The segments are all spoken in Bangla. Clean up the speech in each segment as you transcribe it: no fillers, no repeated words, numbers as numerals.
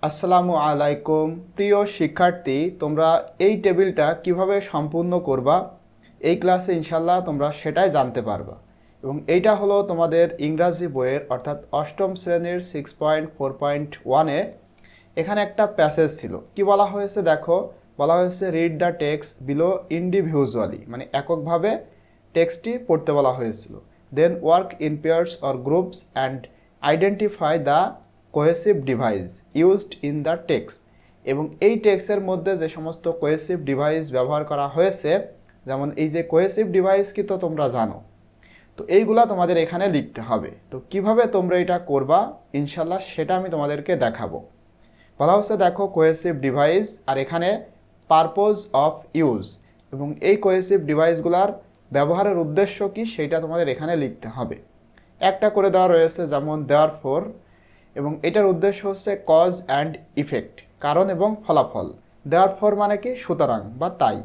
আসসালামু আলাইকুম প্রিয় শিক্ষার্থী, তোমরা এই টেবিলটা কিভাবে সম্পূর্ণ করবা এই ক্লাসে ইনশাল্লাহ তোমরা সেটাই জানতে পারবা। এবং এইটা হলো তোমাদের ইংরাজি বইয়ের অর্থাৎ অষ্টম শ্রেণীর 6.4.1-এ এখানে একটা প্যাসেজ ছিল। কি বলা হয়েছে দেখো, বলা হয়েছে read the text below individually, মানে এককভাবে টেক্সটটি পড়তে বলা হয়েছিল। Then work in pairs or groups and identify the cohesive device used in the text. এবং এই টেক্সটের মধ্যে যে সমস্ত কোহেসিভ ডিভাইস ব্যবহার করা হয়েছে, যেমন এই যে কোহেসিভ ডিভাইস কি তো তোমরা জানো, তো এইগুলা তোমাদের এখানে লিখতে হবে। তো কিভাবে তোমরা এটা করবা ইনশাল্লাহ সেটা আমি তোমাদেরকে দেখাবো। বলা হচ্ছে দেখো কোহেসিভ ডিভাইস, আর এখানে পারপোজ অফ ইউজ, এবং এই কোহেসিভ ডিভাইসগুলার ব্যবহারের উদ্দেশ্য কি সেইটা তোমাদের এখানে লিখতে হবে। একটা করে দেওয়া রয়েছে, যেমন দেওয়ার ফোর, এবং এটার উদ্দেশ্য হচ্ছে কজ অ্যান্ড ইফেক্ট, কারণ এবং ফলাফল। দেওয়ার ফর মানে কি সুতরাং বা তাই।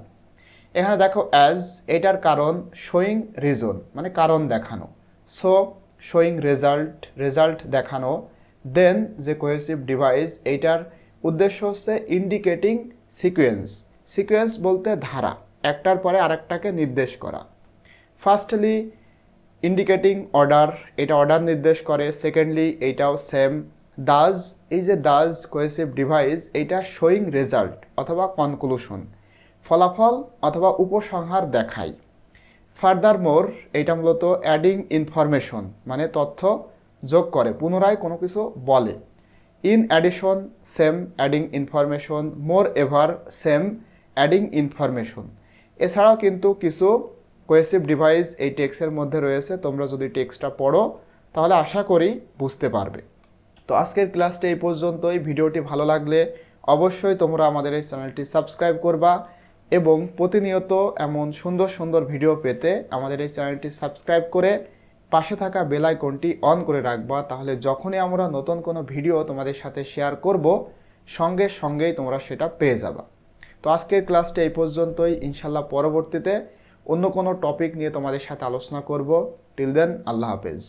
এখানে দেখো অ্যাজ, এটার কারণ শোয়িং রিজন মানে কারণ দেখানো। সো শোয়িং রেজাল্ট, রেজাল্ট দেখানো। দেন যে কোহেসিভ ডিভাইস, এইটার উদ্দেশ্য হচ্ছে ইন্ডিকেটিং সিকোয়েন্স, সিকোয়েন্স বলতে ধারা, একটার পরে আরেকটাকে নির্দেশ করা। ফার্স্টলি ইন্ডিকেটিং অর্ডার, এটা অর্ডার নির্দেশ করে। সেকেন্ডলি এইটাও সেম। দাজ, এই যে দাজ কোহেসিভ ডিভাইস, এইটা শোয়িং রেজাল্ট অথবা কনক্লুশন, ফলাফল অথবা উপসংহার দেখায়। ফার্দার মোর, এইটা মূলত অ্যাডিং ইনফরমেশন মানে তথ্য যোগ করে, পুনরায় কোনো কিছু বলে। In addition same adding information, more ever same adding information. এছাড়াও কিন্তু কিছু কোহেসিভ ডিভাইস এই টেক্সটের মধ্যে রয়েছে। তোমরা যদি টেক্সটটা পড়ো তাহলে আশা করি বুঝতে পারবে। তো আজকের ক্লাসটা এই পর্যন্তই। ভিডিওটি ভালো লাগলে অবশ্যই তোমরা আমাদের এই চ্যানেলটি সাবস্ক্রাইব করবা, এবং প্রতিনিয়ত এমন সুন্দর সুন্দর ভিডিও পেতে আমাদের এই চ্যানেলটি সাবস্ক্রাইব করে পাশে থাকা বেল আইকনটি অন করে রাখবা। তাহলে যখনই আমরা নতুন কোনো ভিডিও তোমাদের সাথে শেয়ার করব, সঙ্গে সঙ্গেই তোমরা সেটা পেয়ে যাবা। তো আজকের ক্লাসটা এই পর্যন্তই। ইনশাল্লাহ পরবর্তীতে অন্য কোনো টপিক নিয়ে তোমাদের সাথে আলোচনা করব। টিল দেন, আল্লাহ হাফেজ।